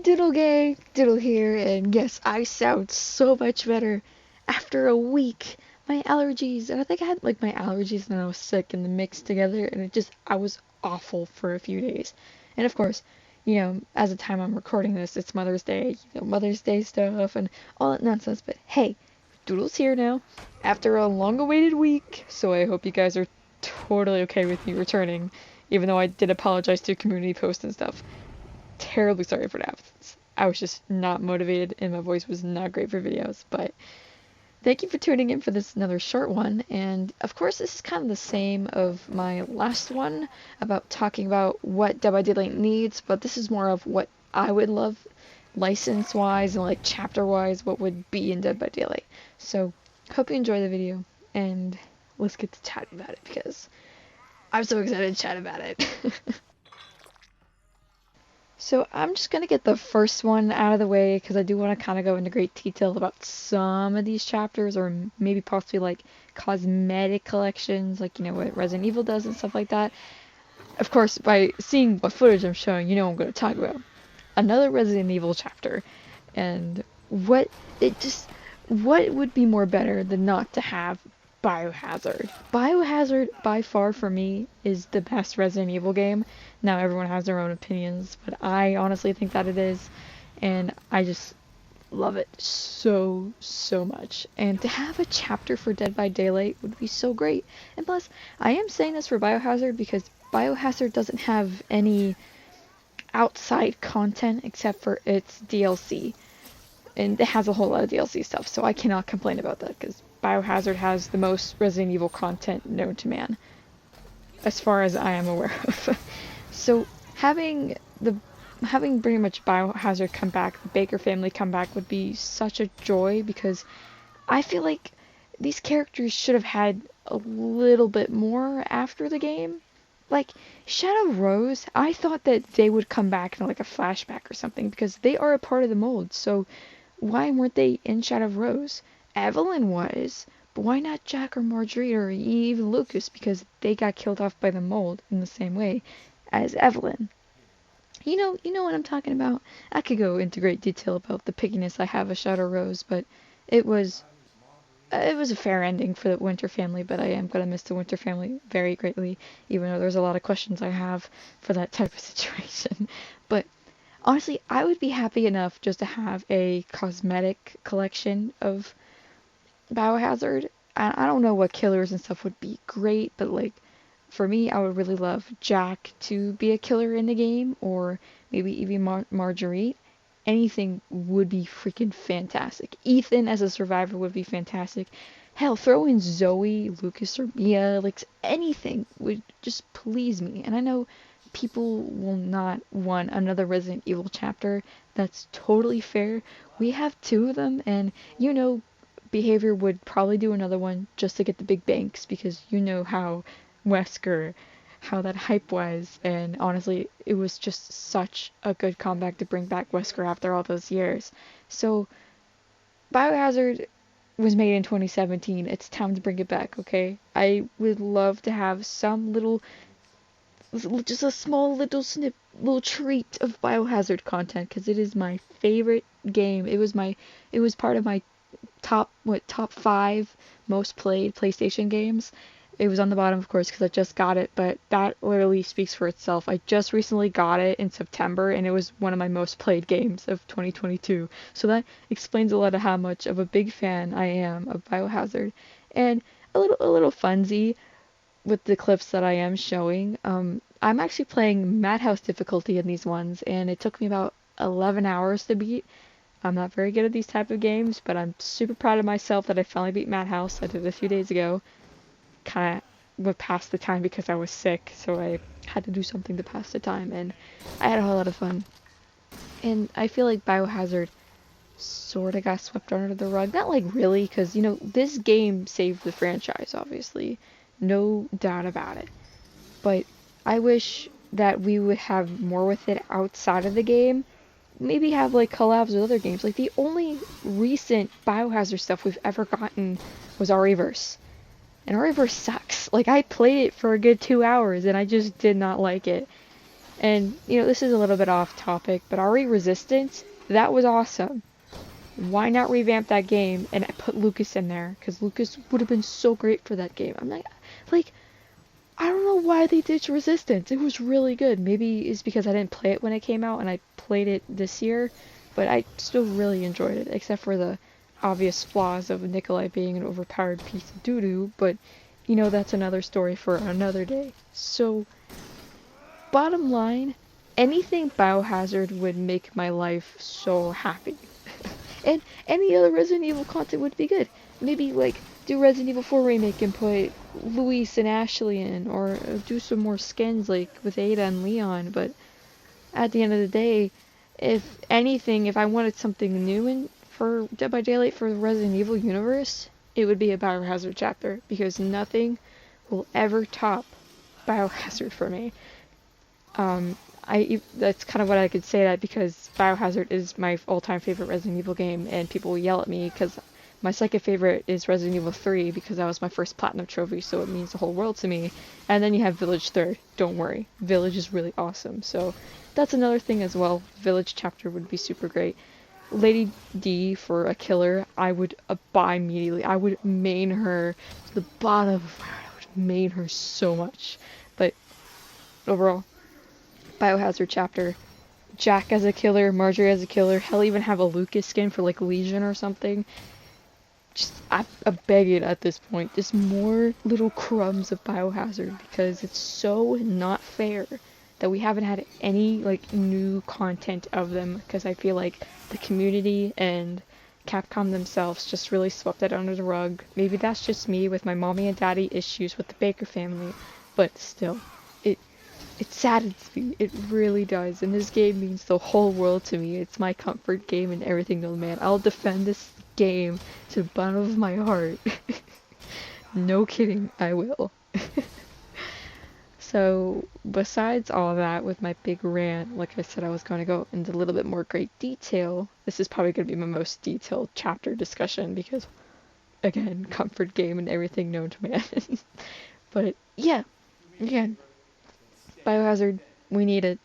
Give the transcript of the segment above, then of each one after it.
Doodle gang, Doodle here, and yes, I sound so much better after a week. My allergies, and I think I had like my allergies and I was sick and the mixed together, and I was awful for a few days. And of course, as the time I'm recording this, it's Mother's Day, Mother's Day stuff and all that nonsense. But hey, Doodle's here now after a long-awaited week, so I hope you guys are totally okay with me returning, even though I did apologize to community posts and stuff. Terribly sorry for the absence. I was just not motivated and my voice was not great for videos, but thank you for tuning in for this another short one. And of course, this is kind of the same of my last one about talking about what DeadbyDaylight needs, but this is more of what I would love license-wise and like chapter-wise what would be in DeadbyDaylight. So hope you enjoy the video and let's get to chatting about it because I'm so excited to chat about it. So I'm just going to get the first one out of the way because I do want to kind of go into great detail about some of these chapters, or maybe possibly like cosmetic collections, like what Resident Evil does and stuff like that. Of course, by seeing what footage I'm showing, I'm going to talk about another Resident Evil chapter and what would be more better than not to have Biohazard. Biohazard, by far for me, is the best Resident Evil game. Now everyone has their own opinions, but I honestly think that it is, and I just love it so much. And to have a chapter for DeadbyDaylight would be so great. And plus, I am saying this for Biohazard because Biohazard doesn't have any outside content except for its DLC. And it has a whole lot of DLC stuff, so I cannot complain about that because Biohazard has the most Resident Evil content known to man, as far as I am aware of. So having pretty much Biohazard come back, the Baker family come back, would be such a joy because I feel like these characters should have had a little bit more after the game. Like Shadow Rose, I thought that they would come back in like a flashback or something because they are a part of the mold. So why weren't they in Shadow Rose? Evelyn was, but why not Jack or Marjorie or even Lucas, because they got killed off by the mold in the same way as Evelyn. You know what I'm talking about? I could go into great detail about the pickiness I have of Shadow Rose, but it was a fair ending for the Winter family, but I am going to miss the Winter family very greatly, even though there's a lot of questions I have for that type of situation. But honestly, I would be happy enough just to have a cosmetic collection of Biohazard. I don't know what killers and stuff would be great, but like for me, I would really love Jack to be a killer in the game, or maybe even Marjorie. Anything would be freaking fantastic. Ethan as a survivor would be fantastic. Hell, throw in Zoe, Lucas, or Mia. Like anything would just please me. And I know people will not want another Resident Evil chapter. That's totally fair. We have 2 of them, and Behavior would probably do another one just to get the big banks because how Wesker, how that hype was, and honestly, it was just such a good comeback to bring back Wesker after all those years. So, Biohazard was made in 2017. It's time to bring it back, okay? I would love to have just a small little treat of Biohazard content because it is my favorite game. It was part of my top 5 most played PlayStation games. It was on the bottom, of course, because I just got it, but that literally speaks for itself. I just recently got it in September, and it was one of my most played games of 2022. So that explains a lot of how much of a big fan I am of Biohazard. And a little funsy with the clips that I am showing. I'm actually playing Madhouse difficulty in these ones, and it took me about 11 hours to beat. I'm not very good at these type of games, but I'm super proud of myself that I finally beat Madhouse. I did it a few days ago. Kind of went past the time because I was sick, so I had to do something to pass the time, and I had a whole lot of fun. And I feel like Biohazard sort of got swept under the rug. Not like really, because, this game saved the franchise, obviously. No doubt about it. But I wish that we would have more with it outside of the game. Maybe have like collabs with other games. Like the only recent Biohazard stuff we've ever gotten was RE-verse. And RE-verse sucks. Like I played it for a good 2 hours and I just did not like it. And, this is a little bit off topic, but RE Resistance, that was awesome. Why not revamp that game and put Lucas in there? Because Lucas would have been so great for that game. I'm like, I don't know why they ditched Resistance. It was really good. Maybe it's because I didn't play it when it came out and I played it this year, but I still really enjoyed it, except for the obvious flaws of Nikolai being an overpowered piece of doo-doo, but, that's another story for another day. So, bottom line, anything Biohazard would make my life so happy. And any other Resident Evil content would be good. Maybe, do Resident Evil 4 Remake and put Luis and Ashley in, or do some more skins, with Ada and Leon, but at the end of the day, if anything, if I wanted something new for Dead by Daylight for the Resident Evil universe, it would be a Biohazard chapter, because nothing will ever top Biohazard for me. That's kind of what I could say that because Biohazard is my all-time favorite Resident Evil game, and people will yell at me because my second favorite is Resident Evil 3 because that was my first platinum trophy, so it means the whole world to me. And then you have Village third. Don't worry, Village is really awesome. So that's another thing as well. Village chapter would be super great. Lady D for a killer, I would buy immediately. I would main her to the bottom of my heart. I would main her so much. But overall, Biohazard chapter, Jack as a killer, Marjorie as a killer, hell, even have a Lucas skin for Legion or something. I'm begging at this point, just more little crumbs of Biohazard, because it's so not fair that we haven't had any new content of them, because I feel like the community and Capcom themselves just really swept it under the rug. Maybe that's just me with my mommy and daddy issues with the Baker family, but still, it saddens me. It really does. And this game means the whole world to me. It's my comfort game and everything, though, man. I'll defend this game to the bottom of my heart. No kidding, I will. So, besides all that, with my big rant, like I said, I was going to go into a little bit more great detail. This is probably going to be my most detailed chapter discussion because, again, comfort game and everything known to man. But, yeah, again, Biohazard, we need it.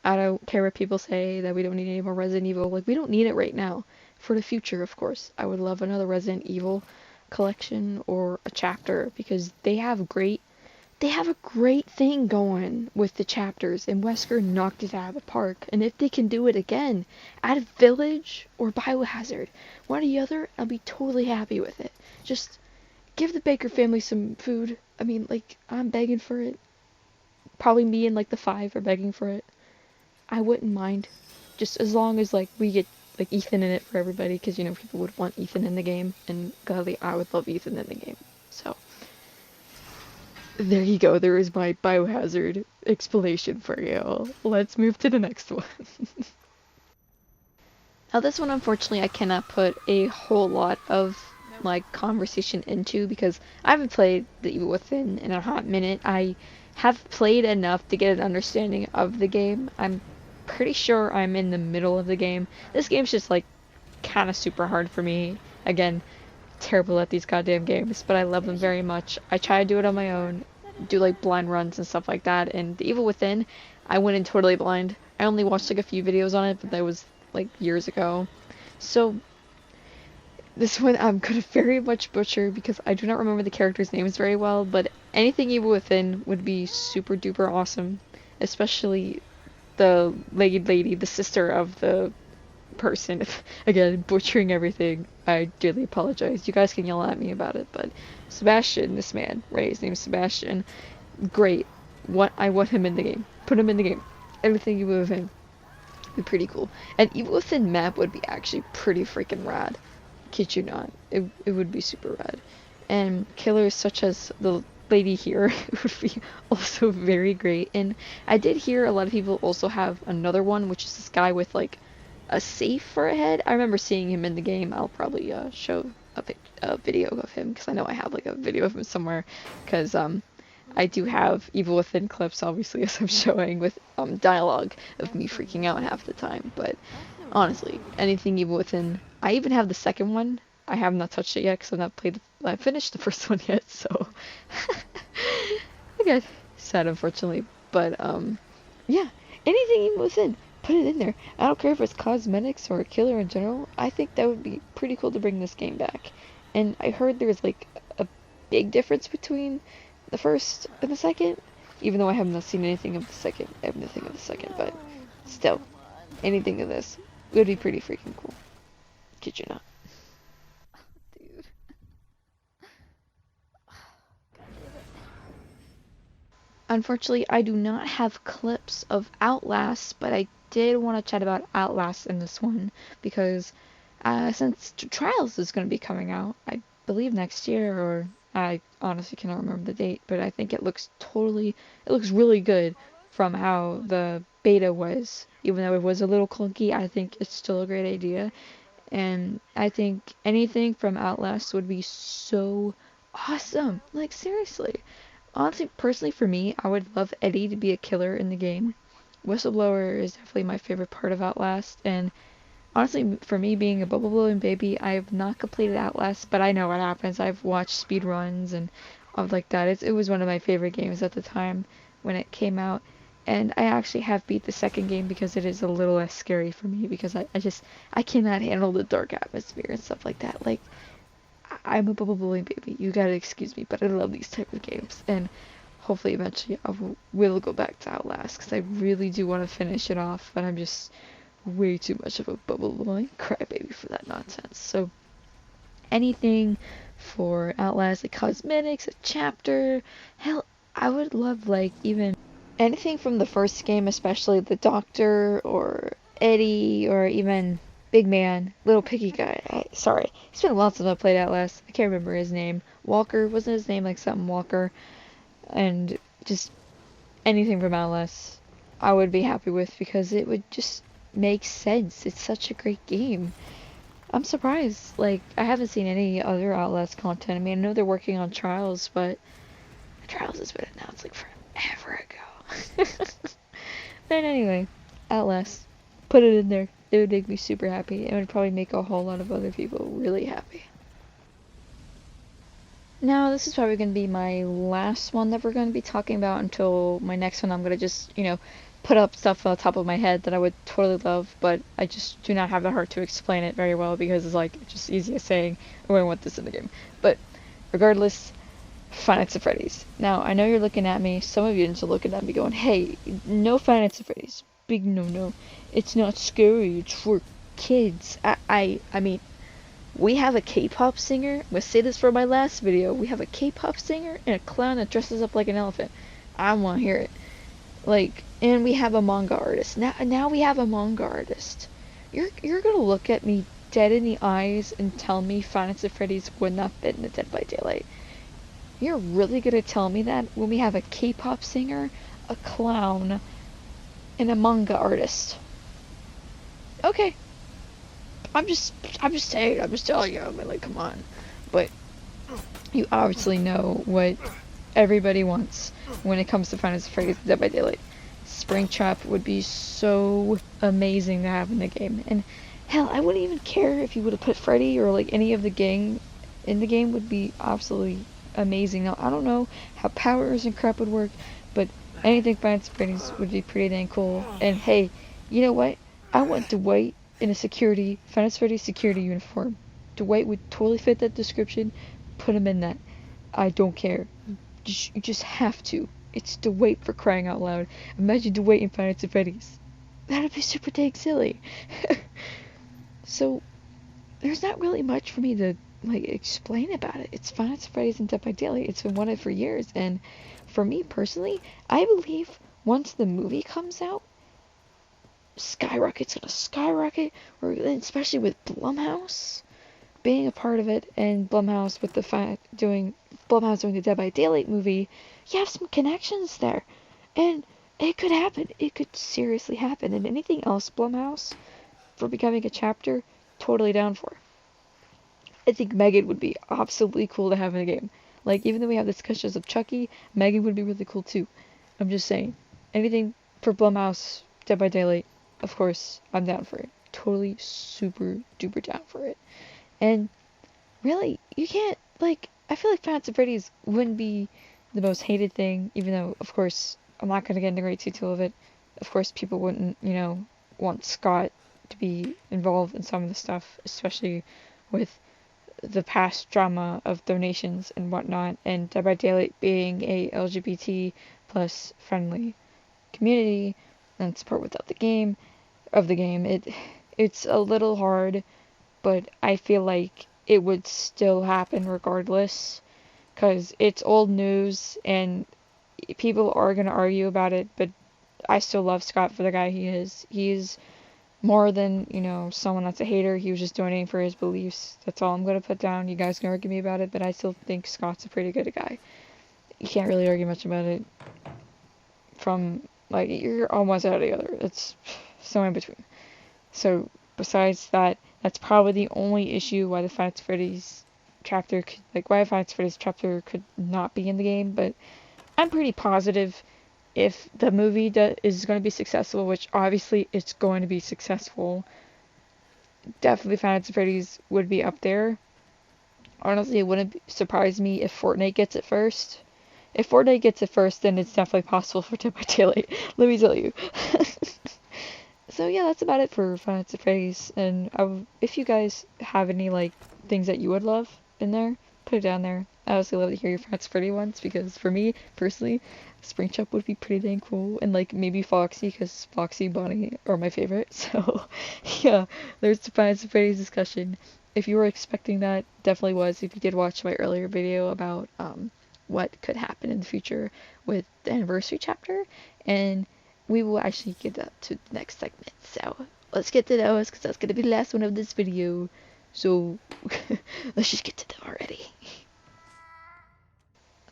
I don't care what people say that we don't need any more Resident Evil. We don't need it right now. For the future, of course. I would love another Resident Evil collection or a chapter because they have a great thing going with the chapters, and Wesker knocked it out of the park. And if they can do it again, add Village or Biohazard, one or the other, I'll be totally happy with it. Just give the Baker family some food. I mean, I'm begging for it. Probably me and the 5 are begging for it. I wouldn't mind, just as long as we get Ethan in it for everybody, because people would want Ethan in the game, and gladly I would love Ethan in the game. So there you go. There is my Biohazard explanation for you. Let's move to the next one. Now this one, unfortunately, I cannot put a whole lot of conversation into because I haven't played The Evil Within in a hot minute. I have played enough to get an understanding of the game. I'm pretty sure I'm in the middle of the game. This game's just kind of super hard for me. Again, terrible at these goddamn games, but I love them very much. I try to do it on my own, do blind runs and stuff like that. And The Evil Within, I went in totally blind. I only watched a few videos on it, but that was years ago. So this one I'm gonna very much butcher because I do not remember the characters' names very well, but anything Evil Within would be super duper awesome, especially the lady, the sister of the person. Again, butchering everything. I dearly apologize. You guys can yell at me about it, but Sebastian, this man, right? His name's Sebastian. Great. I want him in the game. Put him in the game. Everything Evil Within would be pretty cool. And Evil Within map would be actually pretty freaking rad. Kid you not. It would be super rad. And killers such as the lady here would be also very great. And I did hear a lot of people also have another one, which is this guy with a safe for a head. I remember seeing him in the game. I'll probably show a video of him because I know I have a video of him somewhere, because I do have Evil Within clips, obviously, as I'm showing, with dialogue of me freaking out half the time. But honestly, anything Evil Within. I even have the second one. I have not touched it yet because I've not finished the first one yet, so again, sad unfortunately. But yeah, anything even within, put it in there. I don't care if it's cosmetics or a killer in general. I think that would be pretty cool to bring this game back. And I heard there's like a big difference between the first and the second, even though I have not seen anything of the second. I have nothing of the second, but still, anything of this would be pretty freaking cool. Kid you not. Dude. Unfortunately, I do not have clips of Outlast, but I did want to chat about Outlast in this one because since Trials is going to be coming out, I believe next year, or I honestly cannot remember the date, but I think it looks really good from how the beta was. Even though it was a little clunky, I think it's still a great idea. And I think anything from Outlast would be so awesome. Like, seriously. Honestly, personally for me, I would love Eddie to be a killer in the game. Whistleblower is definitely my favorite part of Outlast, and honestly, for me being a bubble blowing baby, I have not completed Outlast, but I know what happens. I've watched speedruns and all like that. It was one of my favorite games at the time when it came out, and I actually have beat the second game because it is a little less scary for me because I cannot handle the dark atmosphere and stuff like that. Like, I'm a bubble blowing baby. You gotta excuse me, but I love these type of games, and hopefully eventually I will go back to Outlast because I really do want to finish it off, but I'm just way too much of a bubble blowing crybaby for that nonsense. So anything for Outlast, like cosmetics, a chapter, hell, I would love like even anything from the first game, especially the Doctor or Eddie or even Big Man, little piggy guy. Sorry, it's been a while since I played Outlast. I can't remember his name. Walker, wasn't his name like something Walker? And just anything from Outlast, I would be happy with because it would just make sense. It's such a great game. I'm surprised. Like, I haven't seen any other Outlast content. I mean, I know they're working on Trials, but Trials has been announced like forever ago. But anyway, Outlast. Put it in there. It would make me super happy. It would probably make a whole lot of other people really happy. Now, this is probably going to be my last one that we're going to be talking about until my next one. I'm going to just, put up stuff on the top of my head that I would totally love, but I just do not have the heart to explain it very well because it's like just easy as saying, oh, I want this in the game. But regardless, Five Nights at Freddy's. Now, I know you're looking at me. Some of you are looking at me going, hey, no Five Nights at Freddy's. Big no. It's not scary. It's for kids. I mean, we have a K-pop singer. I'm gonna say this for my last video. We have a K-pop singer and a clown that dresses up like an elephant. I want to hear it. Like, and we have a manga artist. Now we have a manga artist. You're gonna look at me dead in the eyes and tell me Five Nights at Freddy's would not fit in the Dead by Daylight. You're really gonna tell me that when we have a K-pop singer, a clown, and a manga artist? Okay. I'm just saying. I'm just telling you. I mean, like, come on. But you obviously know what everybody wants when it comes to Five Nights at Freddy's Dead by Daylight. Springtrap would be so amazing to have in the game. And hell, I wouldn't even care if you would have put Freddy or like any of the gang in the game. Would be absolutely amazing. Now, I don't know how powers and crap would work, but anything Five Nights at Freddy's would be pretty dang cool. And hey, you know what? I want Dwight in a Five Nights at Freddy's security uniform. Dwight would totally fit that description. Put him in that. I don't care. You just have to. It's Dwight, for crying out loud. Imagine Dwight in Five Nights at Freddy's. That'd be super dang silly. So, there's not really much for me to like explain about it. It's Five Nights at Freddy's and Dead by Daylight. It's been wanted for years, and for me personally, I believe once the movie comes out, skyrocket's gonna skyrocket, or especially with Blumhouse being a part of it, and Blumhouse with the Blumhouse doing the Dead by Daylight movie. You have some connections there, and it could happen. It could seriously happen. And anything else Blumhouse for becoming a chapter, totally down for. I think Megan would be absolutely cool to have in the game. Like, even though we have discussions of Chucky, Megan would be really cool too. I'm just saying. Anything for Blumhouse, Dead by Daylight, of course, I'm down for it. Totally super duper down for it. And really, you can't, like, I feel like Five Nights at Freddy's wouldn't be the most hated thing, even though, of course, I'm not going to get into great detail of it. of course, people wouldn't, want Scott to be involved in some of the stuff, especially with the past drama of donations and whatnot, and Dead by Daylight being a LGBT plus friendly community and support without the game it's a little hard, but I feel like it would still happen regardless, because it's old news and people are gonna argue about it, but I still love Scott for the guy he is. He's more than, someone that's a hater. He was just donating for his beliefs. That's all I'm going to put down. You guys can argue me about it, but I still think Scott's a pretty good guy. You can't really argue much about it from, like, you're on one side or the other. It's so in between. So, besides that, that's probably the only issue why the Five Nights at Freddy's chapter could not be in the game, but I'm pretty positive if the movie is going to be successful, which obviously it's going to be successful, definitely Five Nights at Freddy's would be up there. Honestly, it wouldn't surprise me if Fortnite gets it first. If Fortnite gets it first, then it's definitely possible for Dead by Daylight. Let me tell you. So yeah, that's about it for Five Nights at Freddy's. And if you guys have any things that you would love in there, put it down there. I also love to hear your Five Nights at Freddy ones, because for me personally, Springtrap would be pretty dang cool, and maybe Foxy, because Foxy, Bonnie are my favorite. So yeah, there's the Five Nights at Freddy's discussion. If you were expecting that, definitely was. If you did watch my earlier video about what could happen in the future with the anniversary chapter, and we will actually get that to the next segment. So let's get to those, because that's going to be the last one of this video. So let's just get to them already.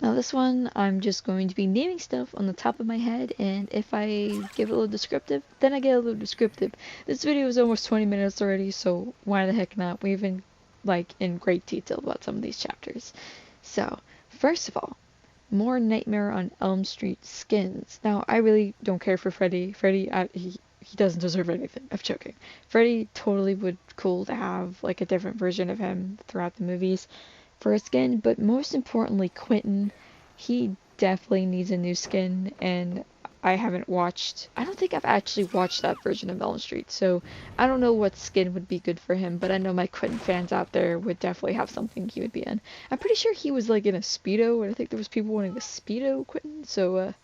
Now this one, I'm just going to be naming stuff on the top of my head, and if I give it a little descriptive, then I get a little descriptive. This video is almost 20 minutes already, so why the heck not? We've been in great detail about some of these chapters. So, first of all, more Nightmare on Elm Street skins. Now, I really don't care for Freddy. Freddy, he doesn't deserve anything. I'm joking. Freddy totally would cool to have a different version of him throughout the movies for a skin, but most importantly, Quentin, he definitely needs a new skin, and I don't think I've actually watched that version of Elm Street, so I don't know what skin would be good for him, but I know my Quentin fans out there would definitely have something he would be in. I'm pretty sure he was in a Speedo, and I think there was people wanting a Speedo Quentin, so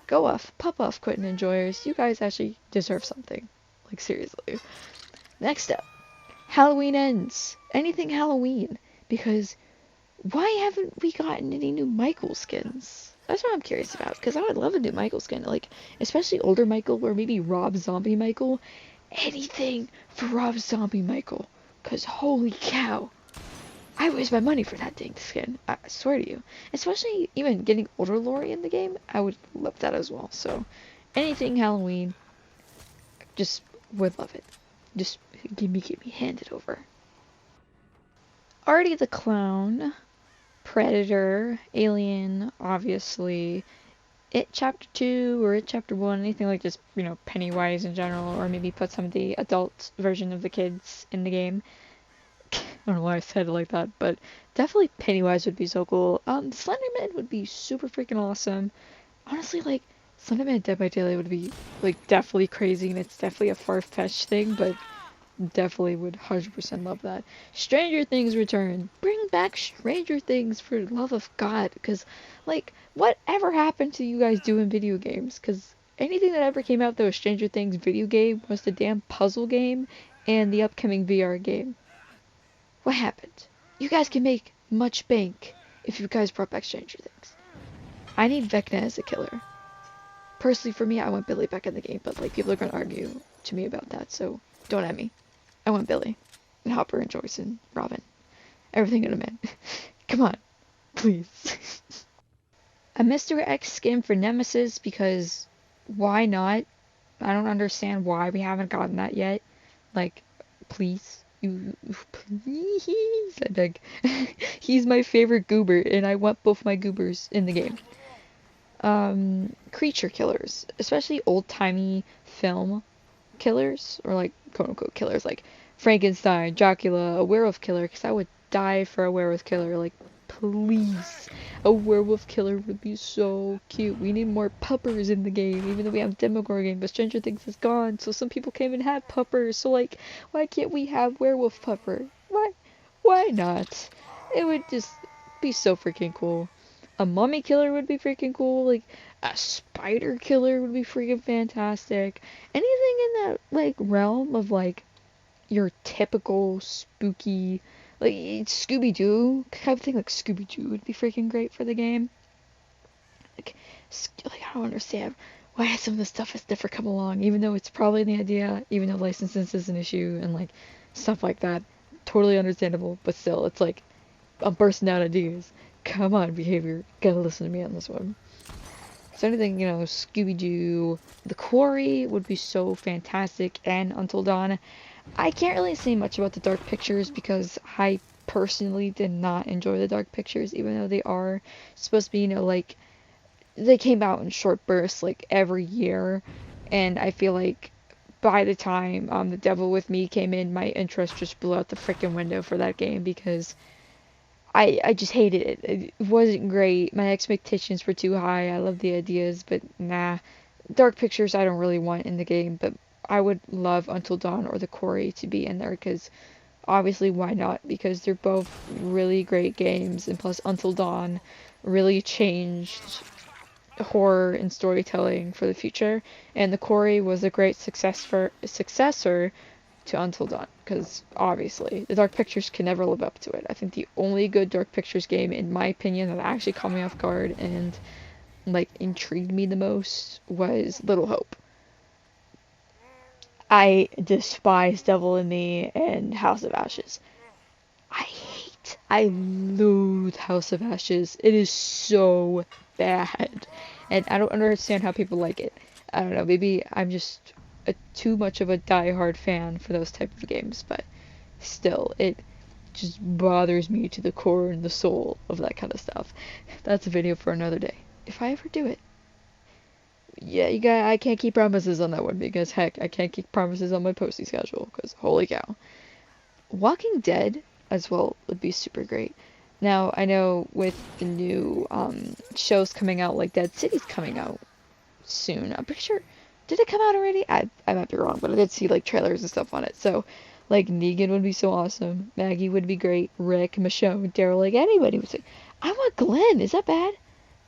go off, pop off, Quentin enjoyers. You guys actually deserve something. Seriously. Next up, Halloween ends. Anything Halloween, because why haven't we gotten any new Michael skins? That's what I'm curious about, because I would love a new Michael skin, especially older Michael, or maybe Rob Zombie Michael. Anything for Rob Zombie Michael, because holy cow, I waste my money for that dang skin, I swear to you. Especially even getting older Lori in the game, I would love that as well. So anything Halloween, just would love it. Just give me, hand it over. Artie the Clown, Predator, Alien, obviously, It Chapter 2 or It Chapter 1, anything just, Pennywise in general, or maybe put some of the adult version of the kids in the game. I don't know why I said it like that, but definitely Pennywise would be so cool. Slenderman would be super freaking awesome. Honestly, Slenderman Dead by Daylight would be, definitely crazy, and it's definitely a far-fetched thing, but definitely would 100% love that. Stranger Things return. Bring back Stranger Things, for the love of God. Because, whatever happened to you guys doing video games? Because anything that ever came out that was Stranger Things video game was the damn puzzle game and the upcoming VR game. What happened? You guys can make much bank if you guys brought back Stranger Things. I need Vecna as a killer. Personally, for me, I want Billy back in the game, but people are going to argue to me about that, so don't at me. I want Billy, and Hopper, and Joyce, and Robin. Everything in a man. Come on. Please. A Mr. X skin for Nemesis, because why not? I don't understand why we haven't gotten that yet. Please. Please. I beg. He's my favorite goober, and I want both my goobers in the game. Creature killers, especially old-timey film killers, or quote-unquote killers, Frankenstein, Dracula, a werewolf killer, because I would die for a werewolf killer. please. A werewolf killer would be so cute. We need more puppers in the game, even though we have Demogorgon, but Stranger Things is gone, so some people can't even have puppers. So, like, why can't we have werewolf pupper? Why not? It would just be so freaking cool. A mummy killer would be freaking cool. Like, a spider killer would be freaking fantastic. Anything in that, like, realm of, like, your typical spooky, like Scooby-Doo type of thing, like Scooby-Doo would be freaking great for the game. Like I don't understand why some of this stuff has never come along, even though it's probably the idea, even though licenses is an issue and like stuff like that. Totally understandable, but still, it's like I'm bursting out ideas. Come on, behavior, gotta listen to me on this one. So anything, Scooby-Doo, The Quarry would be so fantastic, and Until Dawn. I can't really say much about the Dark Pictures because I personally did not enjoy the Dark Pictures, even though they are supposed to be, like, they came out in short bursts, like, every year, and I feel like by the time The Devil with Me came in, my interest just blew out the freaking window for that game because I just hated it. It wasn't great. My expectations were too high. I love the ideas, but nah. Dark Pictures I don't really want in the game, but I would love Until Dawn or The Quarry to be in there because obviously why not? Because they're both really great games, and plus Until Dawn really changed horror and storytelling for the future, and The Quarry was a great successor to Until Dawn, because obviously the Dark Pictures can never live up to it. I think the only good Dark Pictures game, in my opinion, that actually caught me off guard and like intrigued me the most was Little Hope. I despise Devil in Me and House of Ashes. I loathe House of Ashes. It is so bad, and I don't understand how people like it. I don't know, maybe I'm just too much of a die-hard fan for those type of games, but still, it just bothers me to the core and the soul of that kind of stuff. That's a video for another day, if I ever do it. Yeah, I can't keep promises on that one because heck, I can't keep promises on my posting schedule because holy cow. Walking Dead as well would be super great. Now, I know with the new shows coming out, like Dead City's coming out soon. I'm pretty sure. Did it come out already? I might be wrong, but I did see like trailers and stuff on it. So, like Negan would be so awesome. Maggie would be great. Rick, Michonne, Daryl, like anybody would say, I want Glenn. Is that bad?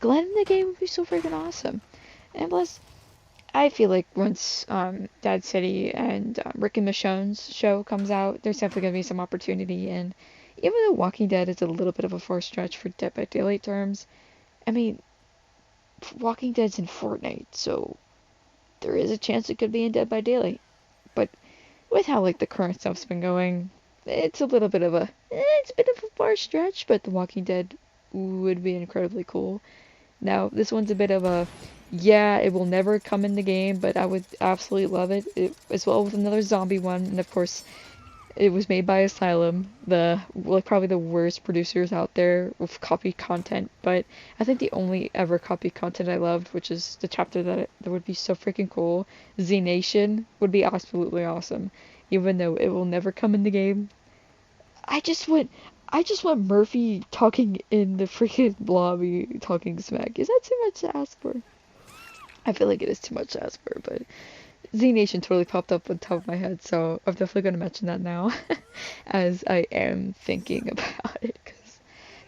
Glenn in the game would be so freaking awesome. And plus, I feel like once Dead City and Rick and Michonne's show comes out, there's definitely gonna be some opportunity. And even though Walking Dead is a little bit of a far stretch for Dead by Daylight terms, I mean, Walking Dead's in Fortnite, so there is a chance it could be in Dead by Daylight. But with how like the current stuff's been going, it's a little bit of it's a bit of a far stretch, but The Walking Dead would be incredibly cool. Now, this one's a bit of it will never come in the game, but I would absolutely love it as well with another zombie one, and of course, it was made by Asylum, probably the worst producers out there with copy content, but I think the only ever copy content I loved, which is the chapter that would be so freaking cool, Z Nation, would be absolutely awesome, even though it will never come in the game. I just want Murphy talking in the freaking lobby, talking smack. Is that too much to ask for? I feel like it is too much to ask for, but Z Nation totally popped up on top of my head, so I'm definitely going to mention that now, as I am thinking about it, because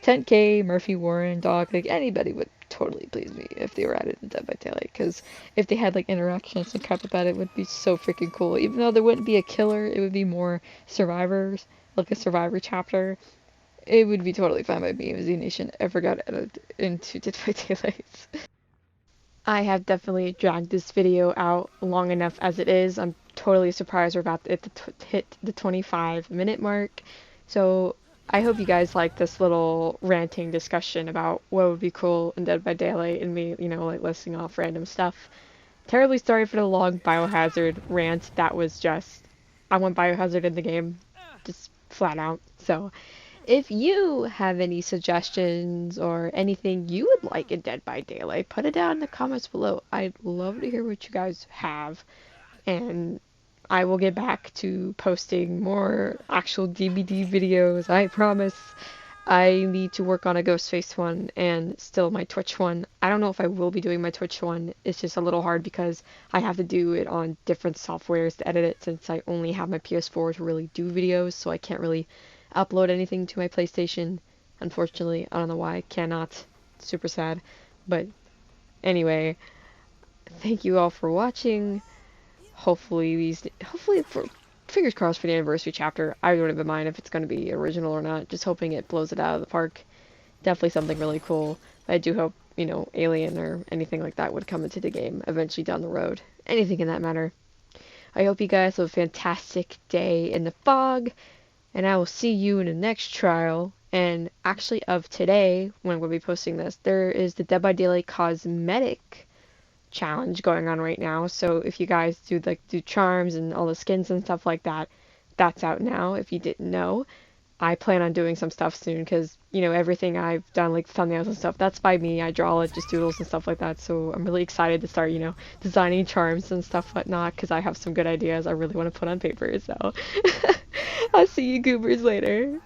10K, Murphy, Warren, Doc, like, anybody would totally please me if they were added in Dead by Daylight, because if they had, like, interactions and crap about it, it would be so freaking cool. Even though there wouldn't be a killer, it would be more survivors, like a survivor chapter. It would be totally fine by me if Z Nation ever got added into Dead by Daylight. I have definitely dragged this video out long enough as it is. I'm totally surprised we're about to hit the 25-minute mark. So I hope you guys like this little ranting discussion about what would be cool in Dead by Daylight and me, like listing off random stuff. Terribly sorry for the long Biohazard rant. That was just, I want Biohazard in the game, just flat out. So if you have any suggestions or anything you would like in Dead by Daylight, put it down in the comments below. I'd love to hear what you guys have, and I will get back to posting more actual DBD videos, I promise. I need to work on a Ghostface one and still my Twitch one. I don't know if I will be doing my Twitch one. It's just a little hard because I have to do it on different softwares to edit it since I only have my PS4 to really do videos, so I can't really upload anything to my PlayStation. Unfortunately, I don't know why I cannot. It's super sad. But anyway, thank you all for watching. Hopefully for fingers crossed for the anniversary chapter. I don't even mind if it's going to be original or not. Just hoping it blows it out of the park. Definitely something really cool. I do hope, you know, Alien or anything like that would come into the game eventually down the road. Anything in that matter. I hope you guys have a fantastic day in the fog, and I will see you in the next trial. And actually, of today, when we'll be posting this, there is the Dead by Daylight cosmetic challenge going on right now. So if you guys do charms and all the skins and stuff like that, that's out now. If you didn't know, I plan on doing some stuff soon because, you know, everything I've done, like thumbnails and stuff, that's by me. I draw it, just doodles and stuff like that. So I'm really excited to start, you know, designing charms and stuff whatnot because I have some good ideas I really want to put on paper. So I'll see you goobers later.